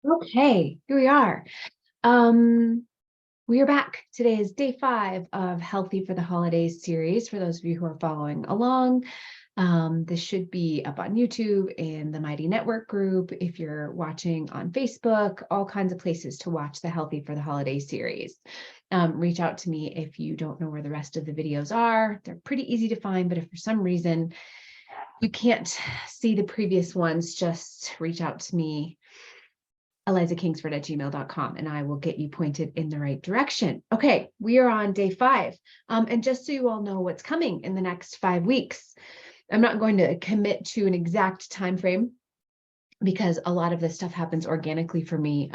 Okay, here we are. Um, we are back. Today is day 5 of Healthy for the Holidays series. For those of you who are following along, this should be up on YouTube and the Mighty Network group. If you're watching on Facebook, all kinds of places to watch the Healthy for the Holidays series. Reach out to me if you don't know where the rest of the videos are. They're pretty easy to find, but if for some reason you can't see the previous ones, just reach out to me, ElizaKingsford@gmail.com, and I will get you pointed in the right direction. Okay, we are on day 5. And just so you all know what's coming in the next 5 weeks, I'm not going to commit to an exact time frame because a lot of this stuff happens organically for me,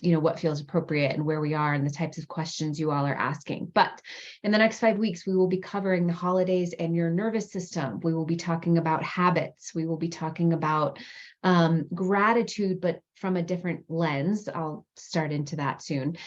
what feels appropriate and where we are and the types of questions you all are asking. But in the next 5 weeks, we will be covering the holidays and your nervous system. We will be talking about habits. We will be talking about gratitude, but from a different lens. I'll start into that soon.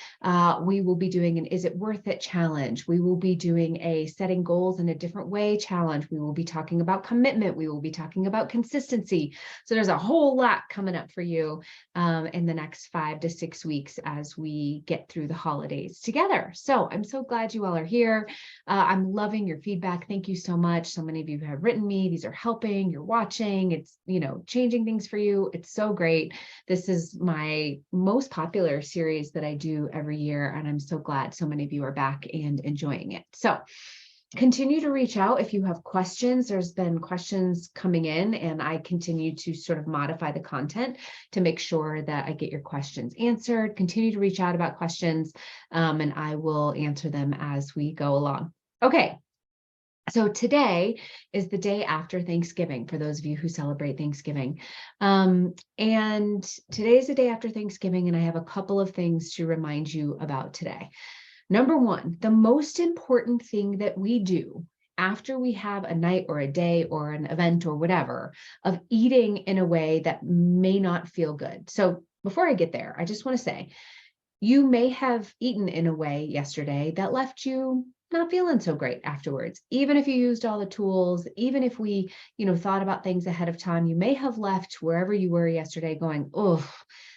We will be doing an Is It Worth It challenge. We will be doing a Setting Goals in a Different Way challenge. We will be talking about commitment. We will be talking about consistency. So there's a whole lot coming up for you in the next 5 to 6 weeks as we get through the holidays together. So I'm so glad you all are here. I'm loving your feedback. Thank you so much. So many of you have written me. These are helping. You're watching. It's, changing things for you. It's so great. This is my most popular series that I do every year, and I'm so glad so many of you are back and enjoying it. So continue to reach out if you have questions. There's been questions coming in, and I continue to sort of modify the content to make sure that I get your questions answered. Continue to reach out about questions, and I will answer them as we go along. Okay. So today is the day after Thanksgiving, for those of you who celebrate Thanksgiving. And today is the day after Thanksgiving, and I have a couple of things to remind you about today. Number one, the most important thing that we do after we have a night or a day or an event or whatever of eating in a way that may not feel good. So before I get there, I just want to say, you may have eaten in a way yesterday that left you not feeling so great afterwards. Even if you used all the tools, even if we, thought about things ahead of time, you may have left wherever you were yesterday going, oh,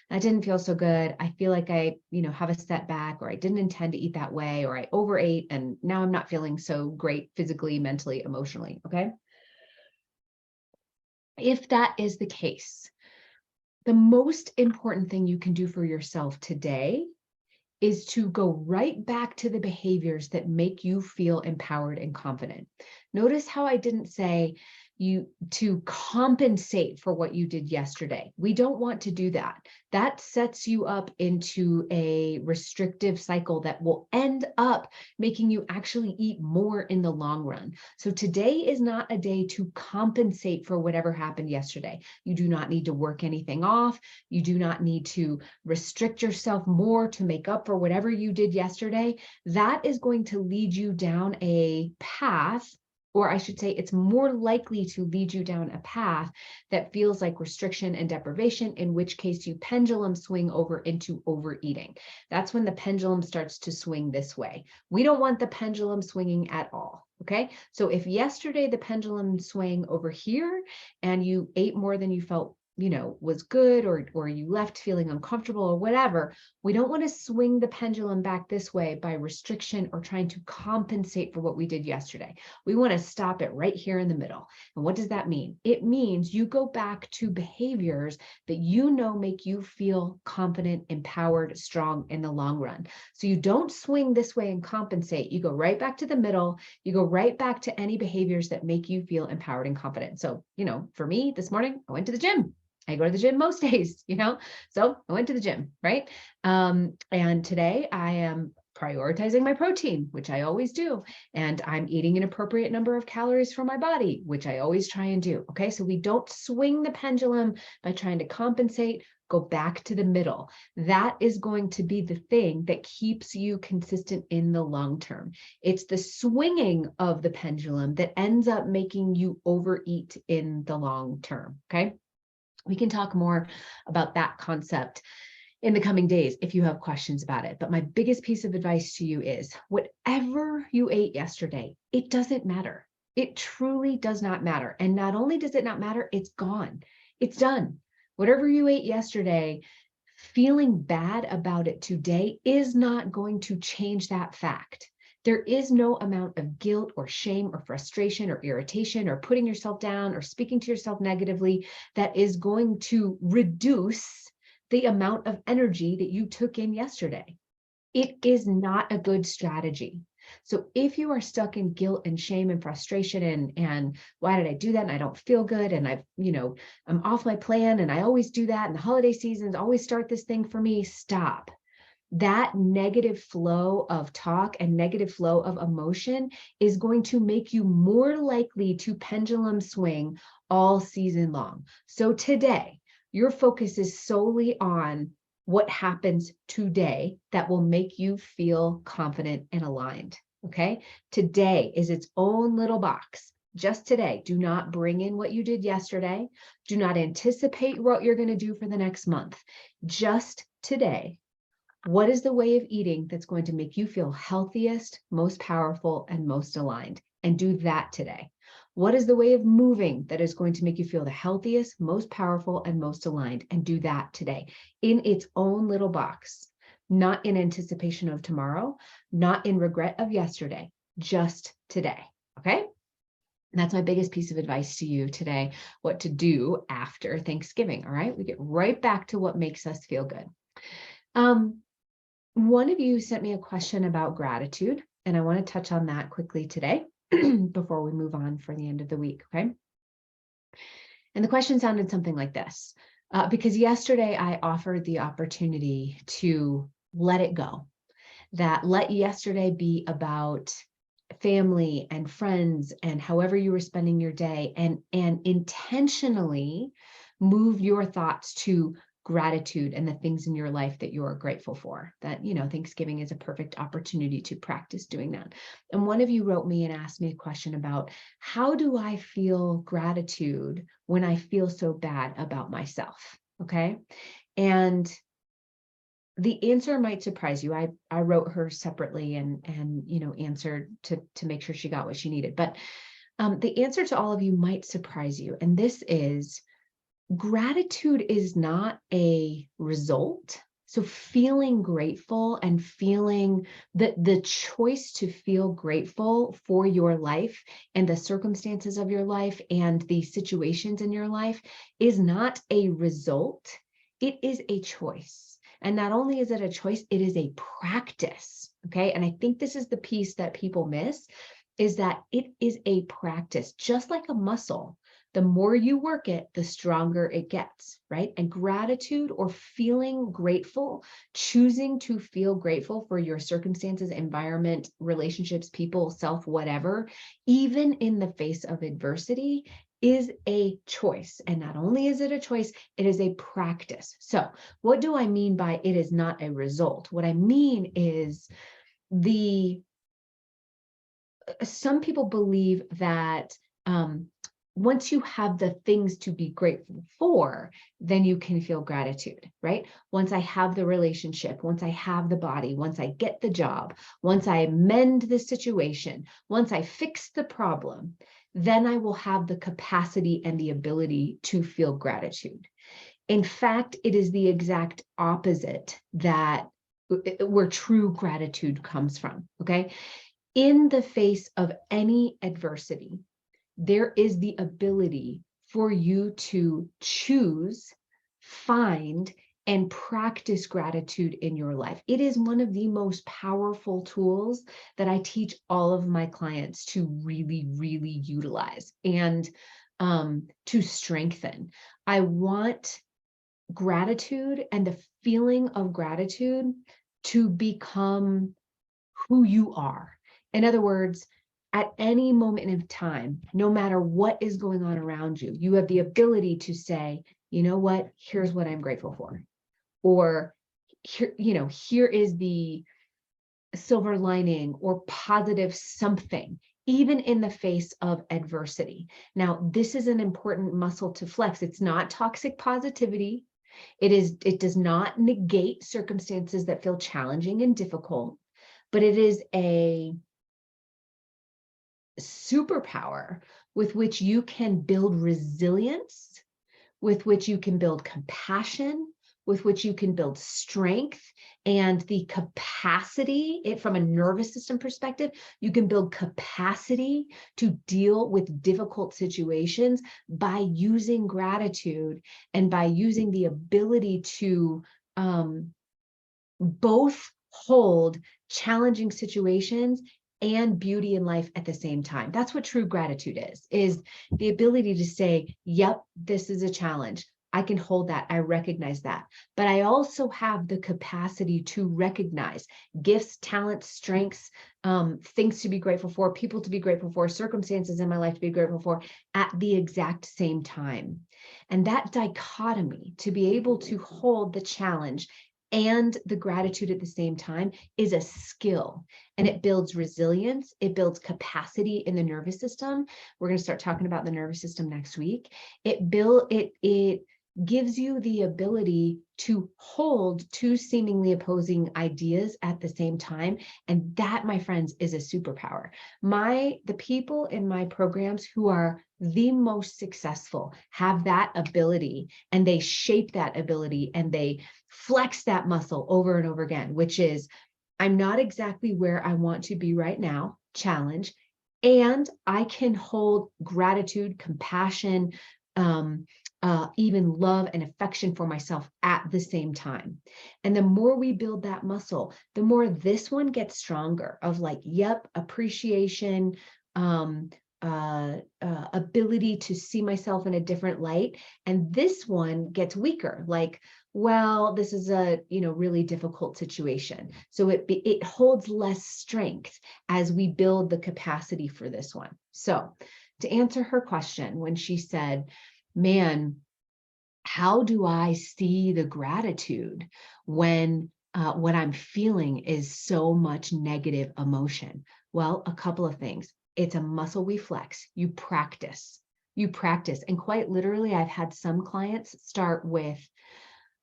that didn't feel so good. I feel like I, have a setback, or I didn't intend to eat that way, or I overate and now I'm not feeling so great physically, mentally, emotionally. Okay. If that is the case, the most important thing you can do for yourself today is to go right back to the behaviors that make you feel empowered and confident. Notice how I didn't say you to compensate for what you did yesterday. We don't want to do that. That sets you up into a restrictive cycle that will end up making you actually eat more in the long run. So today is not a day to compensate for whatever happened yesterday. You do not need to work anything off. You do not need to restrict yourself more to make up for whatever you did yesterday. That is going to lead you down a path, or I should say, it's more likely to lead you down a path that feels like restriction and deprivation, in which case you pendulum swing over into overeating. That's when the pendulum starts to swing this way. We don't want the pendulum swinging at all. Okay. So if yesterday the pendulum swung over here and you ate more than you felt was good, or you left feeling uncomfortable or whatever, we don't want to swing the pendulum back this way by restriction or trying to compensate for what we did yesterday. We want to stop it right here in the middle. And what does that mean? It means you go back to behaviors that make you feel confident, empowered, strong in the long run. So you don't swing this way and compensate. You go right back to the middle. You go right back to any behaviors that make you feel empowered and confident. So, for me this morning, I went to the gym. I go to the gym most days, so I went to the gym, right? And today I am prioritizing my protein, which I always do. And I'm eating an appropriate number of calories for my body, which I always try and do. Okay. So we don't swing the pendulum by trying to compensate. Go back to the middle. That is going to be the thing that keeps you consistent in the long term. It's the swinging of the pendulum that ends up making you overeat in the long term. Okay. We can talk more about that concept in the coming days if you have questions about it. But my biggest piece of advice to you is, whatever you ate yesterday, it doesn't matter. It truly does not matter. And not only does it not matter, it's gone. It's done. Whatever you ate yesterday Feeling bad about it today is not going to change that fact. There is no amount of guilt or shame or frustration or irritation or putting yourself down or speaking to yourself negatively that is going to reduce the amount of energy that you took in yesterday. It is not a good strategy. So if you are stuck in guilt and shame and frustration and why did I do that? And I don't feel good. And I'm off my plan and I always do that. And the holiday seasons always start this thing for me. Stop. That negative flow of talk and negative flow of emotion is going to make you more likely to pendulum swing all season long. So today, your focus is solely on what happens today that will make you feel confident and aligned. Okay. Today is its own little box. Just today. Do not bring in what you did yesterday. Do not anticipate what you're going to do for the next month. Just today. What is the way of eating that's going to make you feel healthiest, most powerful, and most aligned? And do that today. What is the way of moving that is going to make you feel the healthiest, most powerful, and most aligned? And do that today in its own little box, not in anticipation of tomorrow, not in regret of yesterday, just today. Okay? And that's my biggest piece of advice to you today, what to do after Thanksgiving. All right. We get right back to what makes us feel good. One of you sent me a question about gratitude, and I want to touch on that quickly today before we move on for the end of the week, okay? And the question sounded something like this, because yesterday I offered the opportunity to let it go, that let yesterday be about family and friends and however you were spending your day, and intentionally move your thoughts to gratitude and the things in your life that you are grateful for. That, Thanksgiving is a perfect opportunity to practice doing that. And one of you wrote me and asked me a question about, how do I feel gratitude when I feel so bad about myself? Okay. And the answer might surprise you. I wrote her separately and answered to make sure she got what she needed. But the answer to all of you might surprise you. And this is, gratitude is not a result. So feeling grateful and feeling the choice to feel grateful for your life and the circumstances of your life and the situations in your life is not a result. It is a choice. And not only is it a choice, it is a practice. Okay. And I think this is the piece that people miss, is that it is a practice, just like a muscle. The more you work it, the stronger it gets, right? And gratitude, or feeling grateful, choosing to feel grateful for your circumstances, environment, relationships, people, self, whatever, even in the face of adversity, is a choice. And not only is it a choice, it is a practice. So what do I mean by it is not a result? What I mean is some people believe that once you have the things to be grateful for, then you can feel gratitude, right? Once I have the relationship, once I have the body, once I get the job, once I mend the situation, once I fix the problem, then I will have the capacity and the ability to feel gratitude. In fact, it is the exact opposite where true gratitude comes from, okay? In the face of any adversity, there is the ability for you to choose, find, and practice gratitude in your life. It is one of the most powerful tools that I teach all of my clients to really, really utilize and to strengthen. I want gratitude and the feeling of gratitude to become who you are. In other words, at any moment in time, no matter what is going on around you, you have the ability to say, you know what, here's what I'm grateful for. Or here is the silver lining or positive something, even in the face of adversity. Now, this is an important muscle to flex. It's not toxic positivity. It does not negate circumstances that feel challenging and difficult, but it is a superpower with which you can build resilience, with which you can build compassion, with which you can build strength and the capacity, from a nervous system perspective, you can build capacity to deal with difficult situations by using gratitude and by using the ability to both hold challenging situations and beauty in life at the same time. That's what true gratitude is the ability to say, yep, this is a challenge. I can hold that. I recognize that. But I also have the capacity to recognize gifts, talents, strengths, things to be grateful for, people to be grateful for, circumstances in my life to be grateful for at the exact same time. And that dichotomy, to be able to hold the challenge and the gratitude at the same time, is a skill, and it builds resilience. It builds capacity in the nervous system. We're going to start talking about the nervous system next week. It gives you the ability to hold two seemingly opposing ideas at the same time. And that, my friends, is a superpower. The people in my programs who are the most successful have that ability, and they shape that ability and they flex that muscle over and over again, which is, I'm not exactly where I want to be right now, challenge, and I can hold gratitude, compassion, even love and affection for myself at the same time. And the more we build that muscle, the more this one gets stronger of like, yep, appreciation, ability to see myself in a different light. And this one gets weaker, like, well, this is a really difficult situation. So it holds less strength as we build the capacity for this one. So to answer her question, when she said, man, how do I see the gratitude when what I'm feeling is so much negative emotion? Well, a couple of things. It's a muscle we flex. You practice. And quite literally, I've had some clients start with,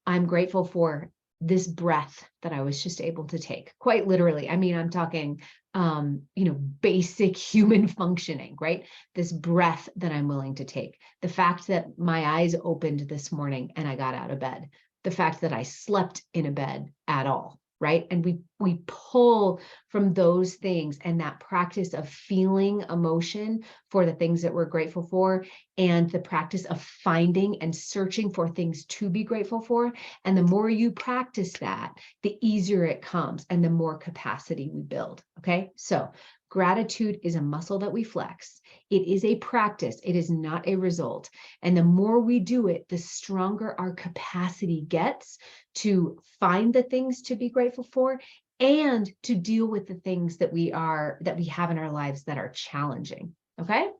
I'm grateful for this breath that I was just able to take. Quite literally. I mean, I'm talking, basic human functioning, right? This breath that I'm willing to take. The fact that my eyes opened this morning and I got out of bed. The fact that I slept in a bed at all, right? And we pull from those things, and that practice of feeling emotion for the things that we're grateful for, and the practice of finding and searching for things to be grateful for. And the more you practice that, the easier it comes and the more capacity we build. Okay. So gratitude is a muscle that we flex. It is a practice. It is not a result. And the more we do it, the stronger our capacity gets to find the things to be grateful for and to deal with the things that we have in our lives that are challenging. Okay.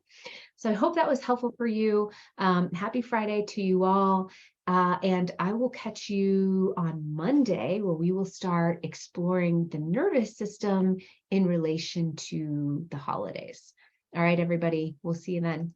So I hope that was helpful for you. Happy Friday to you all. And I will catch you on Monday, where we will start exploring the nervous system in relation to the holidays. All right, everybody. We'll see you then.